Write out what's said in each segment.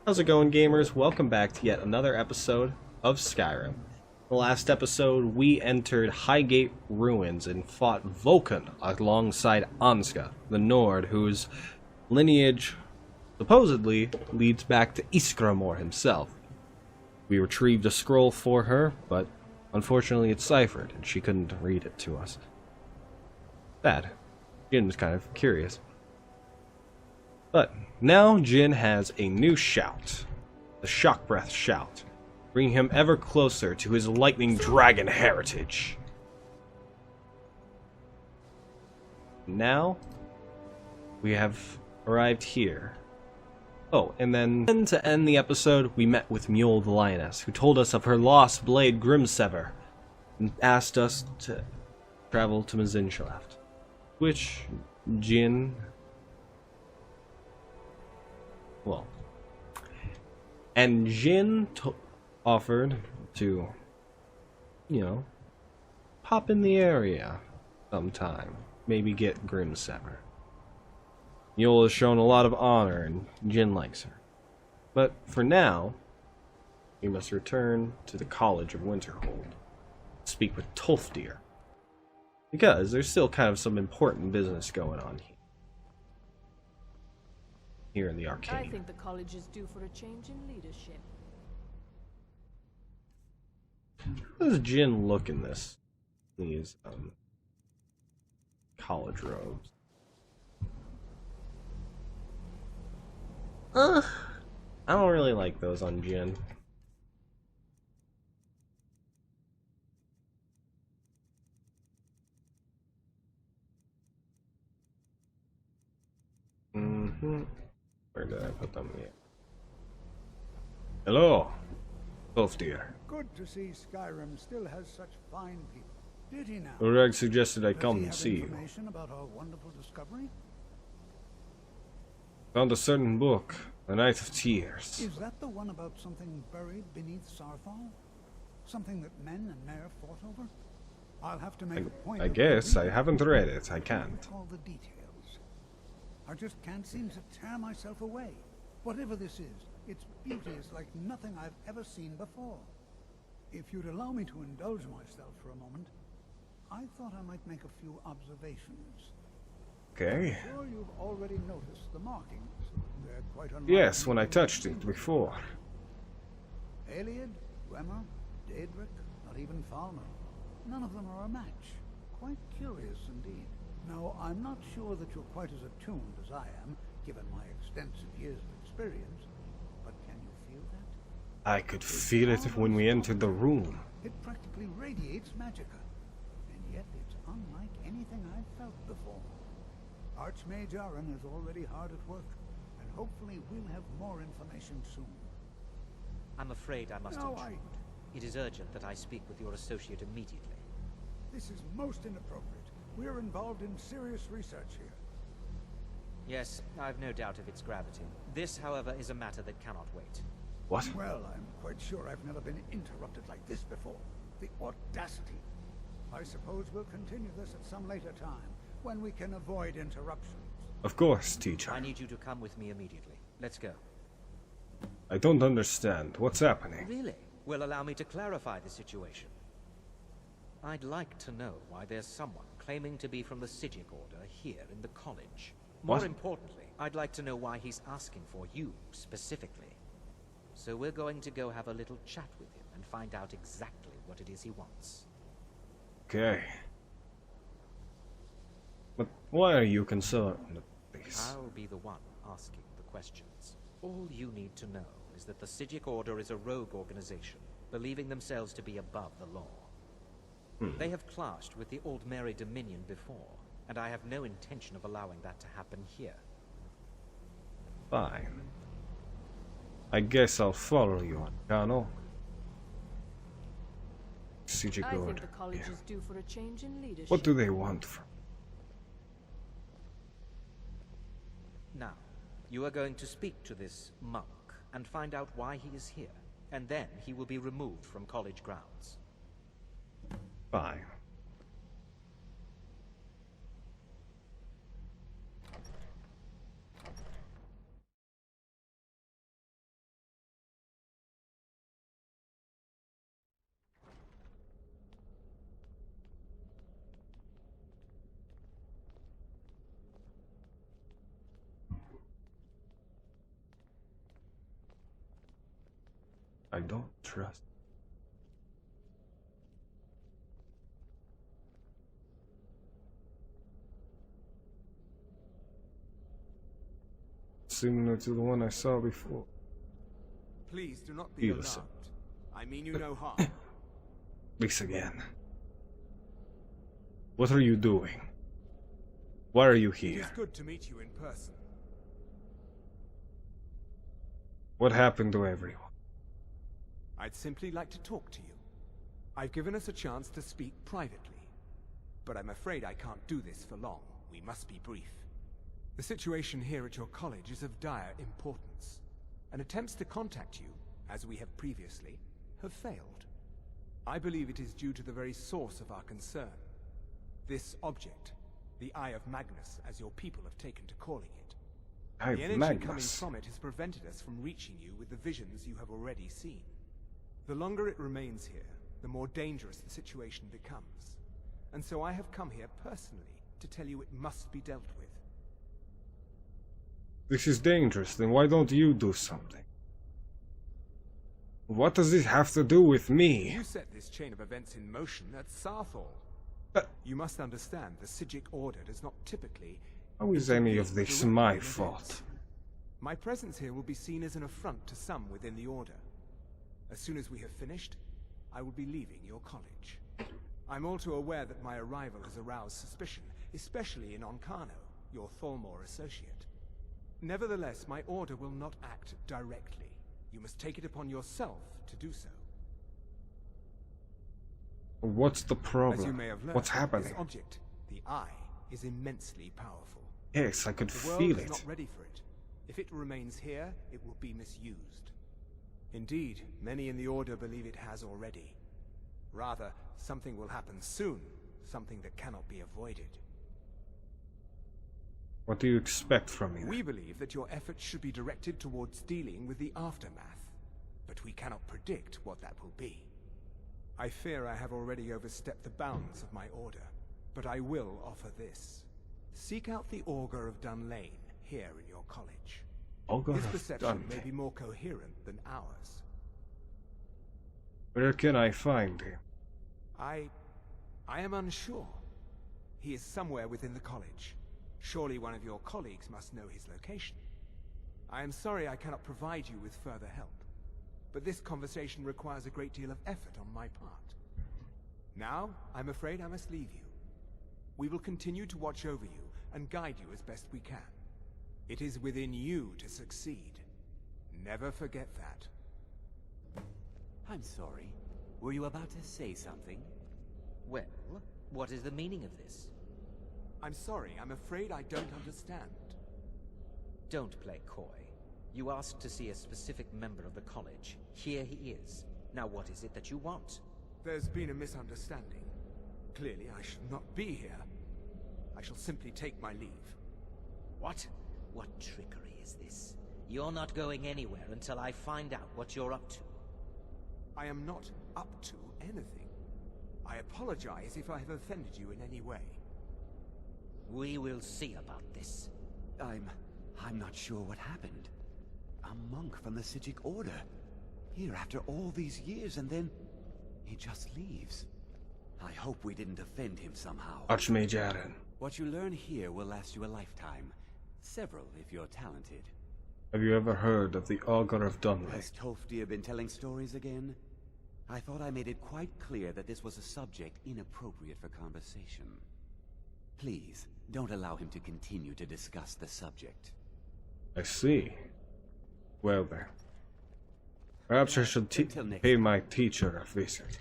How's it going, gamers? Welcome back to yet another episode of Skyrim. In the last episode, we entered Highgate Ruins and fought Vulcan alongside Ansga, the Nord, whose lineage supposedly leads back to Iskramor himself. We retrieved a scroll for her, but unfortunately it's ciphered, and she couldn't read it to us. Sad. Jin was kind of curious. But now Jin has a new shout, the Shock Breath Shout, bringing him ever closer to his lightning dragon heritage. Now we have arrived here. Oh, and then to end the episode, we met with Mule the Lioness, who told us of her lost blade Grimsever, and asked us to travel to Mazinshaft, which Jin... well, and Jin offered to, pop in the area sometime, maybe get Grimsever. Mule has shown a lot of honor, and Jin likes her. But for now, we must return to the College of Winterhold, speak with Tolfdir, because there's still kind of some important business going on here in the arcade. I think the college is due for a change in leadership. How does Jin look in these college robes? I don't really like those on Jin. Where did I put them here? Hello, Tolfdir. Good to see Skyrim still has such fine people. Did he now? Urag suggested I Does come he and have see you. information about our wonderful discovery? Found a certain book, The Night of Tears. Is that the one about something buried beneath Sarthal? Something that men and Mare fought over? I'll have to make a point. I of guess I reading haven't read it. I can't can't. recall the details. I just can't seem to tear myself away. Whatever this is, its beauty is like nothing I've ever seen before. If you'd allow me to indulge myself for a moment, I thought I might make a few observations. Okay. I'm sure you've already noticed the markings. They're quite unlike. Yes, when I touched it before. Aliad, Dwemer, Daedric, not even Falmer. None of them are a match. Quite curious indeed. Now, I'm not sure that you're quite as attuned as I am, given my extensive years of experience, but can you feel that? I could feel it when we entered the room. It practically radiates magicka, and yet it's unlike anything I've felt before. Archmage Aaron is already hard at work, and hopefully we'll have more information soon. I'm afraid I must intrude. It is urgent that I speak with your associate immediately. This is most inappropriate. We're involved in serious research here. Yes, I've no doubt of its gravity. This, however, is a matter that cannot wait. What? Well, I'm quite sure I've never been interrupted like this before. The audacity. I suppose we'll continue this at some later time, when we can avoid interruptions. Of course, teacher. I need you to come with me immediately. Let's go. I don't understand. What's happening? Really? Well, allow me to clarify the situation. I'd like to know why there's someone claiming to be from the Sigil Order here in the college. What? More importantly, I'd like to know why he's asking for you, specifically. So we're going to go have a little chat with him and find out exactly what it is he wants. Okay. But why are you concerned, please? I'll be the one asking the questions. All you need to know is that the Sigil Order is a rogue organization, believing themselves to be above the law. They have clashed with the Old Mary Dominion before, and I have no intention of allowing that to happen here. Fine. I guess I'll follow you on, Colonel. I think Sigurd. the college is due for a change in leadership. What do they want from? Now, you are going to speak to this monk and find out why he is here, and then he will be removed from college grounds. Fine. I don't trust. Similar to the one I saw before. Please do not be You alarmed. listen. I mean you no harm. This again. What are you doing? Why are you It here? is good to meet you in person. What happened to everyone? I'd simply like to talk to you. I've given us a chance to speak privately. But I'm afraid I can't do this for long. We must be brief. The situation here at your college is of dire importance, and attempts to contact you, as we have previously, have failed. I believe it is due to the very source of our concern. This object, the Eye of Magnus, as your people have taken to calling it. Eye The of energy coming Magnus. from it has prevented us from reaching you with the visions you have already seen. The longer it remains here, the more dangerous the situation becomes. And so I have come here personally to tell you it must be dealt with. This is dangerous, then why don't you do something? What does this have to do with me? You set this chain of events in motion at Sarthal. But You must understand the Psijic Order does not typically... how is any of intervene this directly my in fault? events. My presence here will be seen as an affront to some within the Order. As soon as we have finished, I will be leaving your college. I'm all too aware that my arrival has aroused suspicion, especially in Onkano, your Thalmor associate. Nevertheless, my order will not act directly. You must take it upon yourself to do so. What's the problem? As you may have learned, What's happening? this object, the Eye, is immensely powerful. Yes, I could The world feel is it. not ready for it. If it remains here, it will be misused. Indeed, many in the Order believe it has already. Rather, something will happen soon, something that cannot be avoided. What do you expect from me? We believe that your efforts should be directed towards dealing with the aftermath, but we cannot predict what that will be. I fear I have already overstepped the bounds of my order, but I will offer this. Seek out the Augur of Dunlain here in your college. Augur His of perception may Dunlain. be more coherent than ours. Where can I find him? I am unsure. He is somewhere within the college. Surely one of your colleagues must know his location. I am sorry I cannot provide you with further help, but this conversation requires a great deal of effort on my part. Now, I'm afraid I must leave you. We will continue to watch over you and guide you as best we can. It is within you to succeed. Never forget that. I'm sorry. Were you about to say something? Well, what is the meaning of this? I'm sorry, I'm afraid I don't understand. Don't play coy. You asked to see a specific member of the college. Here he is. Now what is it that you want? There's been a misunderstanding. Clearly, I should not be here. I shall simply take my leave. What? What trickery is this? You're not going anywhere until I find out what you're up to. I am not up to anything. I apologize if I have offended you in any way. We will see about this. I'm not sure what happened. A monk from the Psijic Order. Here after all these years, and then he just leaves. I hope we didn't offend him somehow. Archmage Aaron. What you learn here will last you a lifetime. Several, if you're talented. Have you ever heard of the Augur of Dunlain? Has Tolfdir been telling stories again? I thought I made it quite clear that this was a subject inappropriate for conversation. Please, don't allow him to continue to discuss the subject. I see. Well then. Perhaps I should Until next pay my teacher a visit.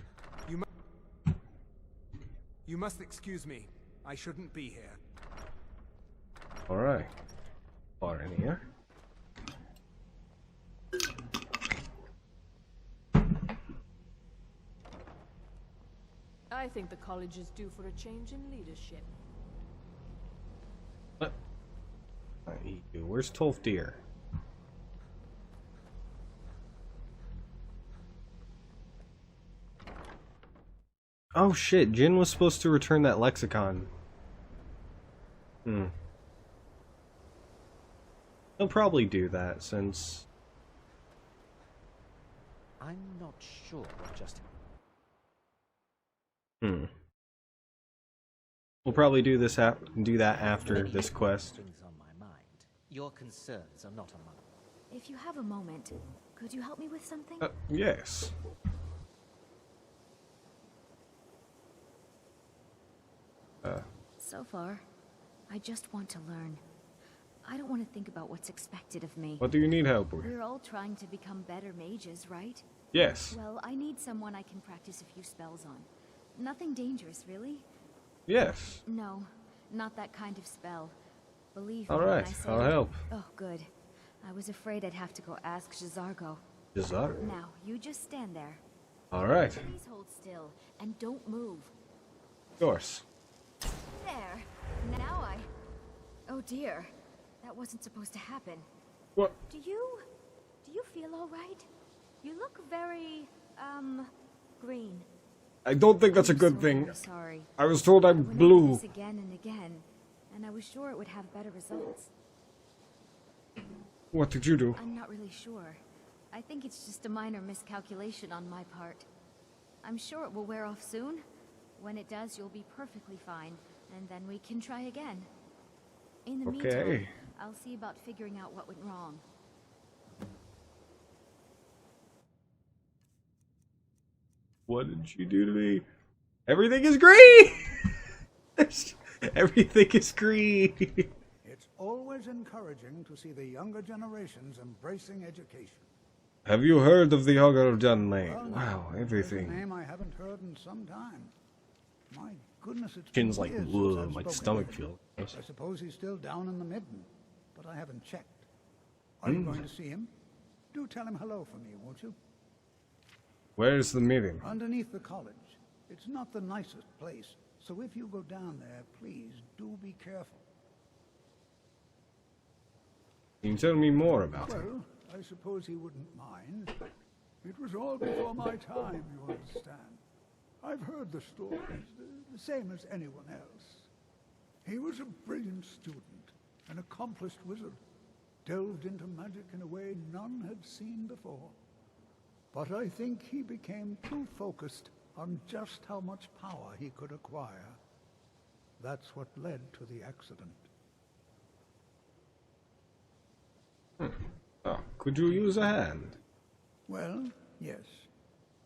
You must excuse me. I shouldn't be here. Alright. Far in here. I think the college is due for a change in leadership. What? Where's Tolfdir? Oh shit, Jin was supposed to return that lexicon. He'll probably do that since I'm not sure just... We'll probably do this do that after this quest. Things on my mind. Your concerns are not among... If you have a moment, could you help me with something? Yes. So far, I just want to learn. I don't want to think about what's expected of me. What do you need help with? We're all trying to become better mages, right? Yes. Well, I need someone I can practice a few spells on. Nothing dangerous, really. Yes. No, not that kind of spell. Believe All me when right, I say I'll it. help. Oh, good. I was afraid I'd have to go ask J'zargo. J'zargo. Now, you just stand there. All right. Please hold still, and don't move. Of course. There. Now I... Oh dear. That wasn't supposed to happen. What? Do you feel all right? You look very, green. I don't think that's a good I'm so thing. very sorry. I was told I'm I went over blue. this again and again, and I was sure it would have better results. What did you do? I'm not really sure. I think it's just a minor miscalculation on my part. I'm sure it will wear off soon. When it does, you'll be perfectly fine, and then we can try again. In the meantime, I'll see about figuring out what went wrong. What did you do to me? Everything is green! Everything is green! It's always encouraging to see the younger generations embracing education. Have you heard of the Augur of Dunlain? Well, Wow, there's a everything. name I haven't heard in some time. My goodness, it's Chin's been like, years since ugh, I've my spoken stomach with him. feels. I suppose he's still down in the midden, but I haven't checked. Are you going to see him? Do tell him hello for me, won't you? Where's the meeting? Underneath the college. It's not the nicest place, so if you go down there, please do be careful. Can you tell me more about it? Well, I suppose he wouldn't mind. It was all before my time, you understand. I've heard the stories, the same as anyone else. He was a brilliant student, an accomplished wizard, delved into magic in a way none had seen before. But I think he became too focused on just how much power he could acquire. That's what led to the accident. Oh, could you use a hand? Well, yes.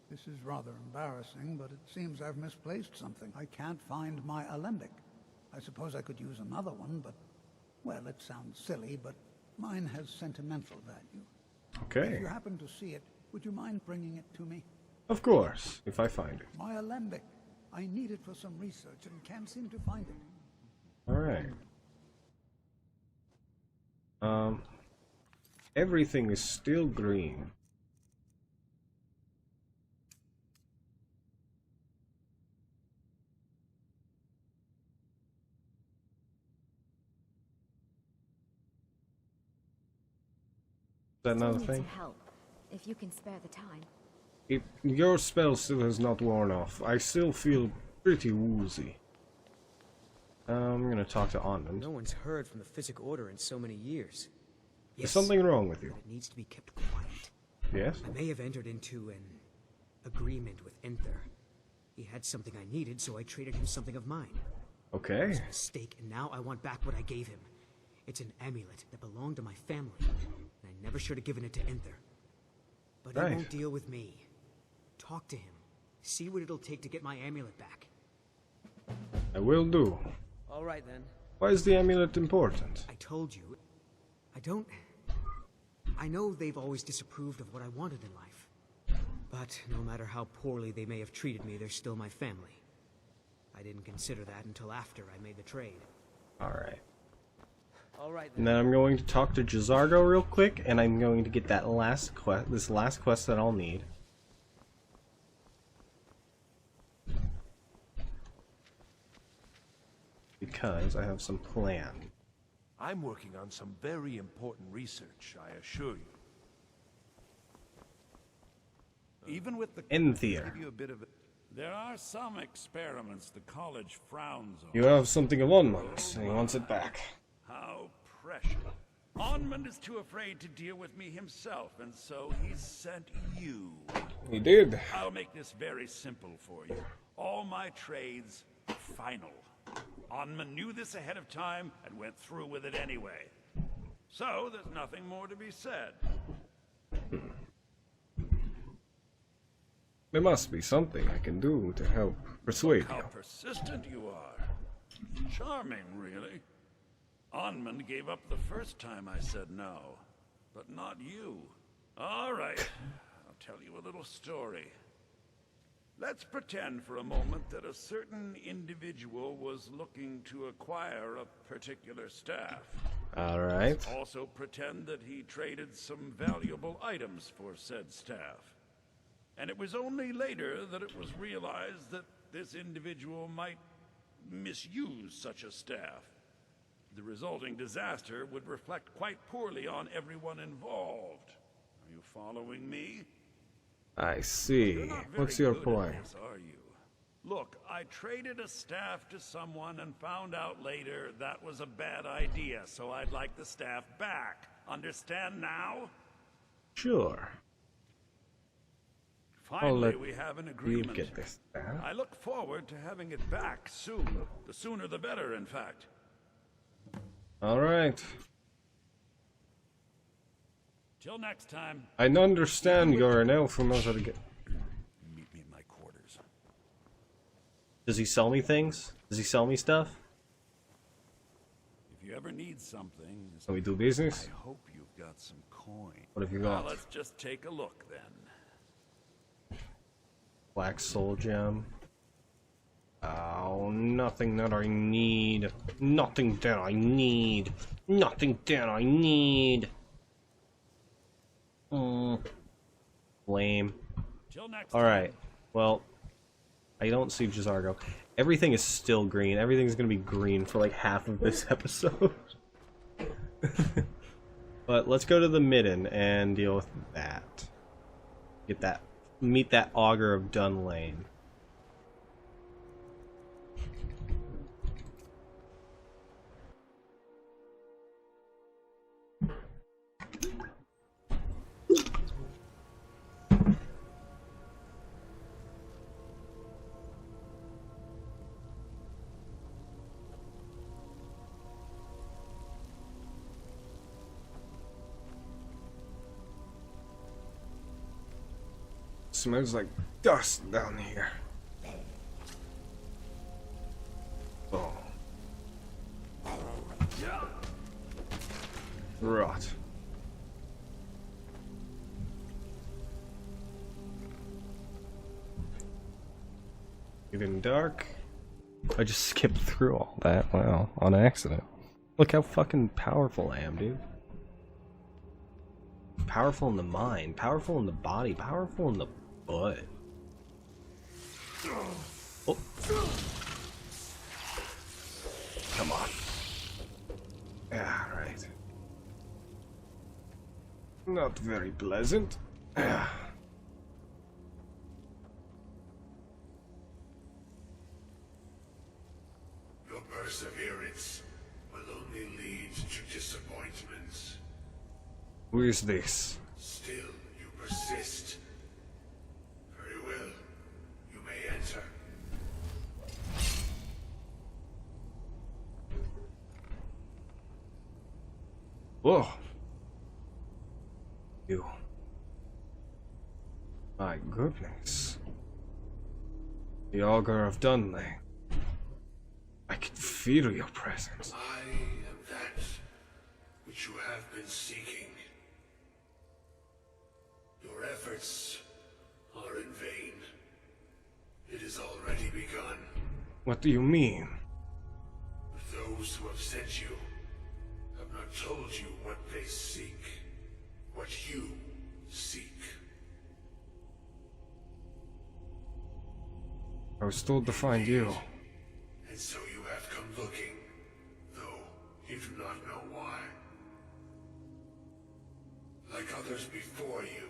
This is rather embarrassing, but it seems I've misplaced something. I can't find my alembic. I suppose I could use another one, but, well, it sounds silly, but mine has sentimental value. Okay. If you happen to see it, would you mind bringing it to me? Of course, if I find it. My alembic. I need it for some research and can't seem to find it. Alright. Everything is still green. Is that another Still need thing? some help, if you can spare the time. Your spell still has not worn off. I still feel pretty woozy. I'm gonna talk to Onmund. No one's heard from the Physic Order in so many years. Is something wrong with you? But it needs to be kept quiet. Yes? I may have entered into an agreement with Enther. He had something I needed, so I traded him something of mine. It Okay. was a mistake, and now I want back what I gave him. It's an amulet that belonged to my family, and I never should have given it to Enther. But Right. he won't deal with me. Talk to him. See what it'll take to get my amulet back. I will do. All right, then. Why is the amulet important? I told you. I know they've always disapproved of what I wanted in life. But no matter how poorly they may have treated me, they're still my family. I didn't consider that until after I made the trade. Alright. All right, And then I'm going to talk to J'zargo real quick, and I'm going to get that last quest that I'll need. Because I have some plan. I'm working on some very important research, I assure you. Even with the Enther. give you a bit of there are some experiments the college frowns on. You have something of Onmund's, and he wants it back. How precious. Onmund is too afraid to deal with me himself, and so he sent you. He did. I'll make this very simple for you. All my trades are final. Onmund knew this ahead of time and went through with it anyway. So there's nothing more to be said. There must be something I can do to help persuade How you. persistent you are. Charming, really. Onmund gave up the first time I said no, but not you. All right, I'll tell you a little story. Let's pretend for a moment that a certain individual was looking to acquire a particular staff. All right. Let's also pretend that he traded some valuable items for said staff. And it was only later that it was realized that this individual might misuse such a staff. The resulting disaster would reflect quite poorly on everyone involved. Are you following me? I see. You're not very What's your good at point? this, are you? Look, I traded a staff to someone and found out later that was a bad idea, so I'd like the staff back. Understand now? Sure. Finally, we have an You agreement. get this. I look forward to having it back soon. The sooner the better, in fact. All right. Till next time. I understand you're an elf who knows how to get. Meet me in my quarters. Does he sell me things? Does he sell me stuff? If you ever need something, Can we do business? I hope you've got some coin. What have you Now got? let's just take a look then. Black soul gem. Oh, nothing that I need. Nothing that I need. Nothing that I need. Lame. Till next Alright. Well, I don't see Jazargo. Everything is still green. Everything's gonna be green for like half of this episode. But let's go to the midden and deal with that. Get that. Meet that Augur of Dunlain. Smells like dust down here. Oh. Rot. Even dark. I just skipped through all that. Wow, on accident. Look how fucking powerful I am, dude. Powerful in the mind, powerful in the body, powerful in the butt. Oh. Come on. Yeah, right. Not very pleasant. Yeah. Your perseverance will only lead to disappointments. Who is this? Still, you persist. Very well. You may enter. Whoa. You. My goodness. The Augur of Dunlain. I can feel your presence. I am that which you have been seeking. Your efforts are in vain. It has already begun. What do you mean? Those who have sent you have not told you what they seek, what you seek. I was told to find you. And so you have come looking, though you do not know why. Like others before you,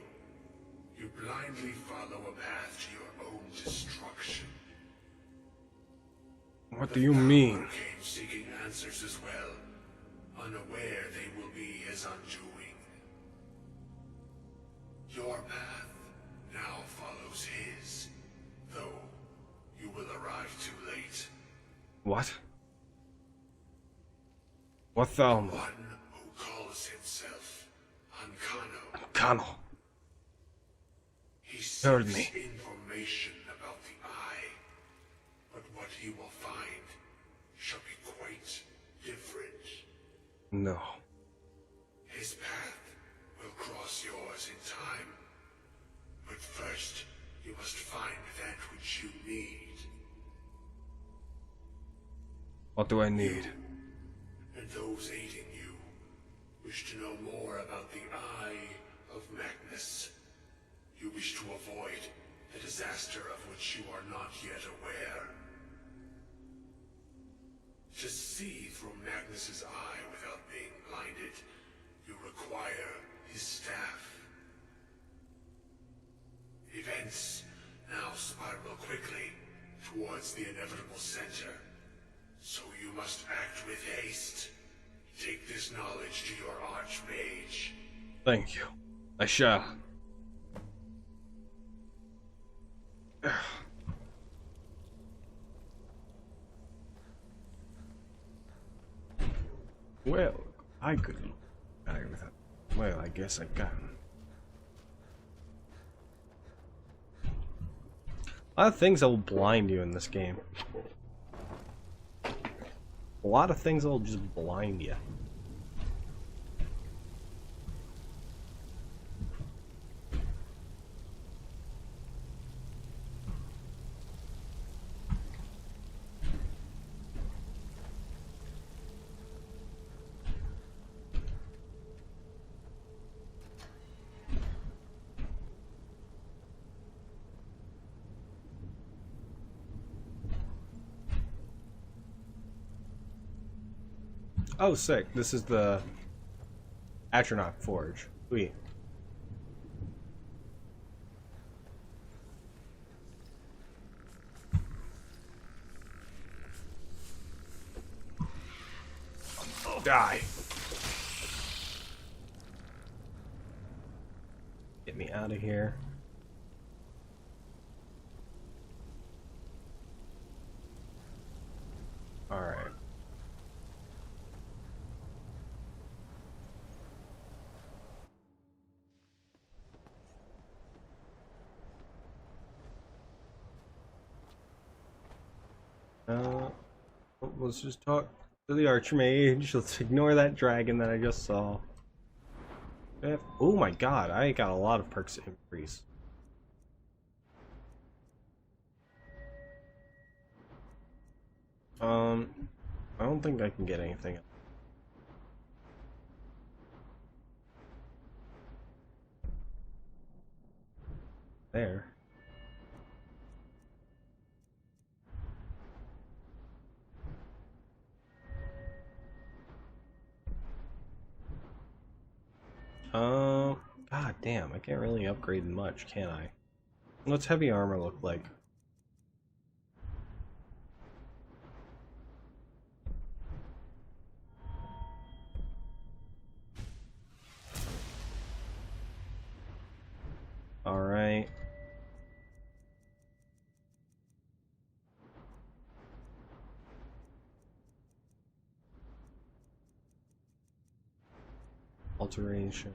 you blindly follow a path to your own destruction. What do you mean? Came seeking answers as well. unaware they will be his undoing. Your path now follows his, though you will arrive too late. What? What thumb? One who calls himself Ancano. Connell. He Heard seeks me. information about the Eye, but what he will find shall be quite different. No. His path will cross yours in time, but first you must find that which you need. What do I need? And those aiding you wish to know more about the Eye of Magnus. You wish to avoid the disaster of which you are not yet aware. To see through Magnus's eye without being blinded, you require his staff. Events now spiral quickly towards the inevitable center, so you must act with haste. Take this knowledge to your Archmage. Thank you. I shall. Well, I couldn't. Well, I guess I can. A lot of things that will blind you in this game. A lot of things that will just blind you. Oh, sick. This is the Atronach Forge. Sweet. Die. Get me out of here. All right. Let's just talk to the Archmage. Let's ignore that dragon that I just saw. Oh my god, I got a lot of perks to increase. I don't think I can get anything. There. God damn, I can't really upgrade much, can I? What's heavy armor look like? Alright. Alteration.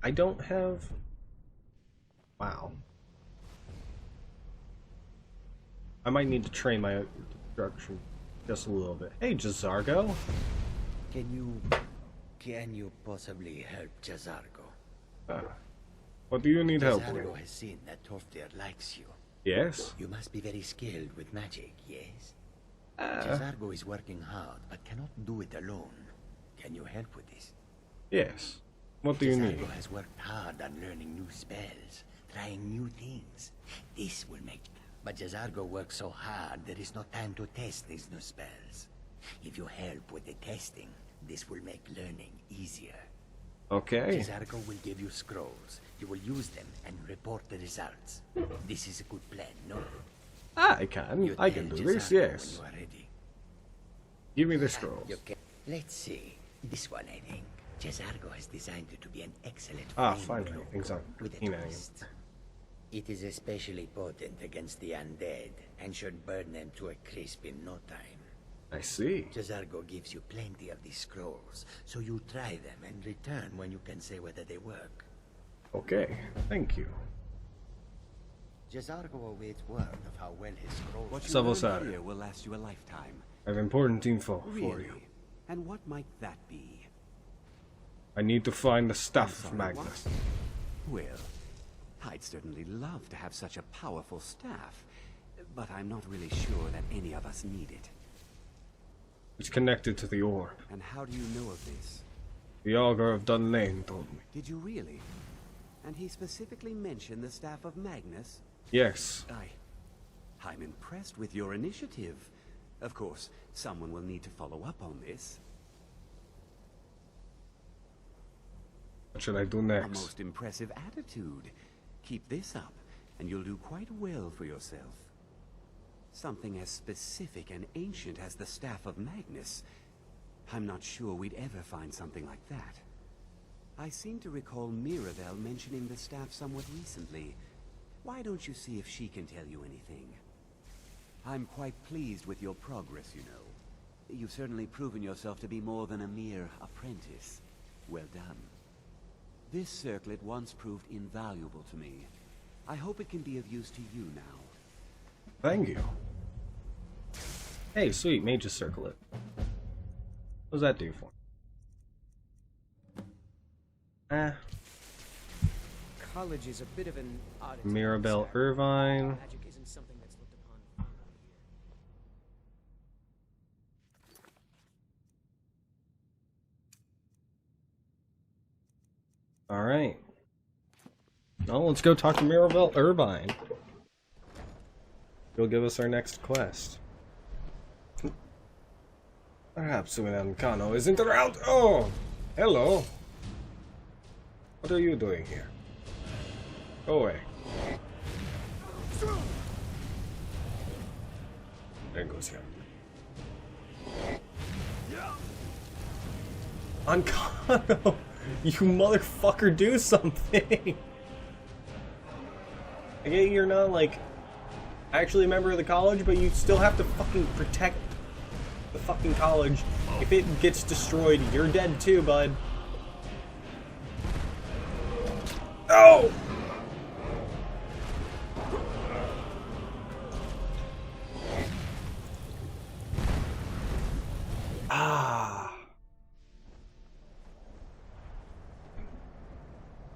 I don't have... Wow. I might need to train my destruction just a little bit. Hey, Jazargo. Can you possibly help Jazargo? What do you need help Jazargo with? has seen that Toftir likes you. Yes? You must be very skilled with magic, yes? Jazargo is working hard, but cannot do it alone. Can you help with this? Yes. What do you need? Jazargo has worked hard on learning new spells, trying new things. This will make... But Jazargo works so hard, there is no time to test these new spells. If you help with the testing, this will make learning easier. Okay. Jazargo will give you scrolls. You will use them and report the results. This is a good plan, no? I can do this, yes. When you are ready. Give me the scrolls. Let's see. This one, I think. Jazargo has designed it to be an excellent finally, cloak things are with a twist. It is especially potent against the undead and should burn them to a crisp in no time. I see. Jazargo gives you plenty of these scrolls, so you try them and return when you can say whether they work. Okay, thank you. Jazargo awaits word of how well his scrolls... What you Salvosar. learn here will last you a lifetime. I have important info for Really? you. And what might that be? I need to find the stuff of Sorry, Magnus. what? Well, I'd certainly love to have such a powerful staff, but I'm not really sure that any of us need it. It's connected to the orb. And how do you know of this? The Augur of Dunlain told me. Did you really? And he specifically mentioned the staff of Magnus? Yes. I'm impressed with your initiative. Of course, someone will need to follow up on this. What should I do A next? most impressive attitude. Keep this up, and you'll do quite well for yourself. Something as specific and ancient as the Staff of Magnus. I'm not sure we'd ever find something like that. I seem to recall Mirabelle mentioning the staff somewhat recently. Why don't you see if she can tell you anything? I'm quite pleased with your progress, you know. You've certainly proven yourself to be more than a mere apprentice. Well done. This circlet once proved invaluable to me. I hope it can be of use to you now. Thank you. Hey, sweet, Mage's Circlet. What does that do for me? College is a bit of an oddity. Mirabelle Irvine. Magic isn't something that's looked upon around here. Alright. Well, let's go talk to Mirabelle Irvine. She'll give us our next quest. Perhaps when Kano isn't around. Oh! Hello! What are you doing here? Go away. There goes him. Ankano! You motherfucker, do something! I get you're not, like, actually a member of the college, but you still have to fucking protect the fucking college. If it gets destroyed, you're dead too, bud. Oh! Ah.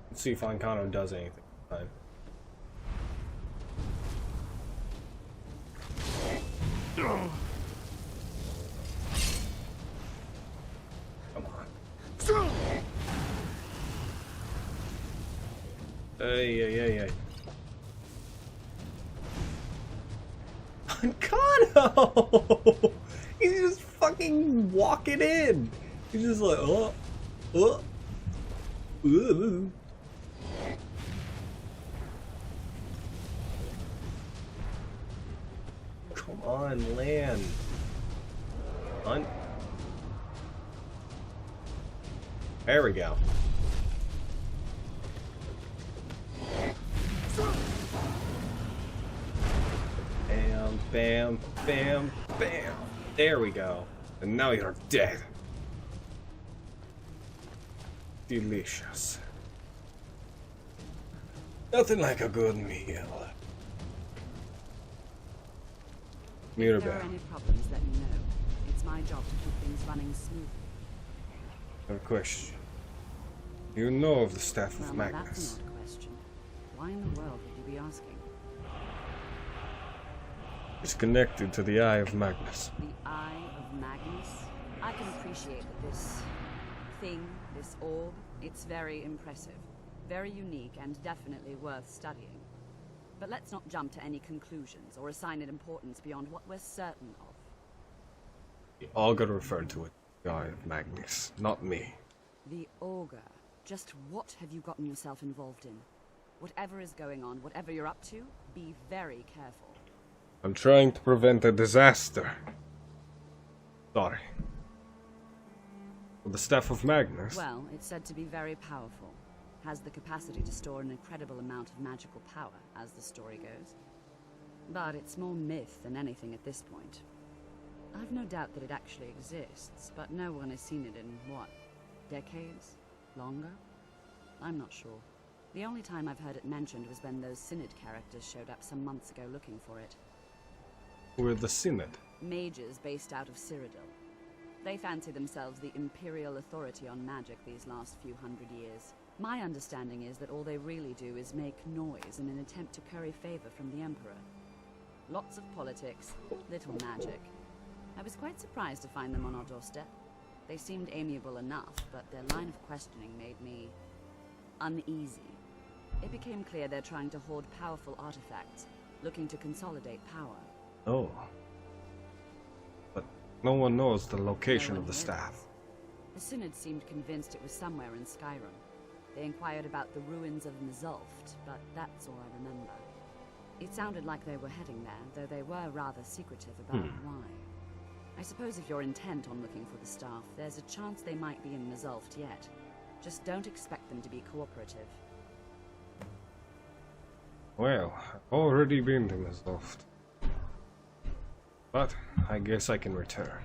Let's see if Ankano does anything. Fine. Come on. Hey. Ankano! He's just fucking walking in. He's just like, ooh. Come on, land. There we go. Bam, bam, bam, bam. There we go. And now you're dead. Delicious. Nothing like a good meal. If there Mirabelle. are any problems, let me know. It's my job to keep things running smoothly. A question. You know of the Staff of Well, Magnus. that's an odd question. Why in the world would you be asking? is connected to the Eye of Magnus. The Eye of Magnus? I can appreciate that this thing, this orb, it's very impressive. Very unique and definitely worth studying. But let's not jump to any conclusions or assign it importance beyond what we're certain of. The Augur referred to it, the Eye of Magnus, not me. The Augur. Just what have you gotten yourself involved in? Whatever is going on, whatever you're up to, be very careful. I'm trying to prevent a disaster. Sorry. The Staff of Magnus? Well, it's said to be very powerful. Has the capacity to store an incredible amount of magical power, as the story goes. But it's more myth than anything at this point. I've no doubt that it actually exists, but no one has seen it in, what, decades? Longer? I'm not sure. The only time I've heard it mentioned was when those Synod characters showed up some months ago looking for it. Who are the Synod? Mages based out of Cyrodiil. They fancy themselves the Imperial authority on magic these last few hundred years. My understanding is that all they really do is make noise in an attempt to curry favor from the Emperor. Lots of politics, little magic. I was quite surprised to find them on our doorstep. They seemed amiable enough, but their line of questioning made me uneasy. It became clear they're trying to hoard powerful artifacts, looking to consolidate power. Oh. But no one knows the location of the staff. The Synod seemed convinced it was somewhere in Skyrim. They inquired about the ruins of Mzulft, but that's all I remember. It sounded like they were heading there, though they were rather secretive about why. I suppose if you're intent on looking for the staff, there's a chance they might be in Mzulft yet. Just don't expect them to be cooperative. Well, I've already been to Mzulft. But I guess I can return.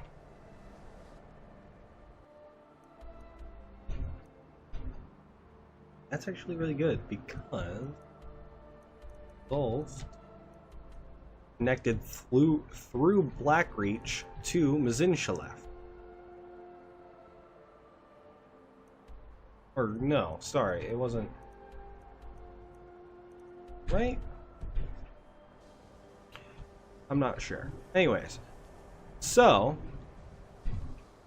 That's actually really good because Mzulft connected through Blackreach to Mzinshalev. Or no, sorry, it wasn't. Right? I'm not sure. Anyways, so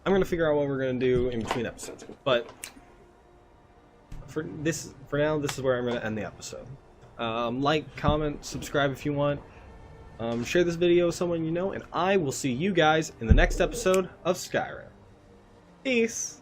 I'm gonna figure out what we're gonna do in between episodes. But for now, this is where I'm gonna end the episode. Like, comment, subscribe if you want. Share this video with someone you know, and I will see you guys in the next episode of Skyrim. Peace!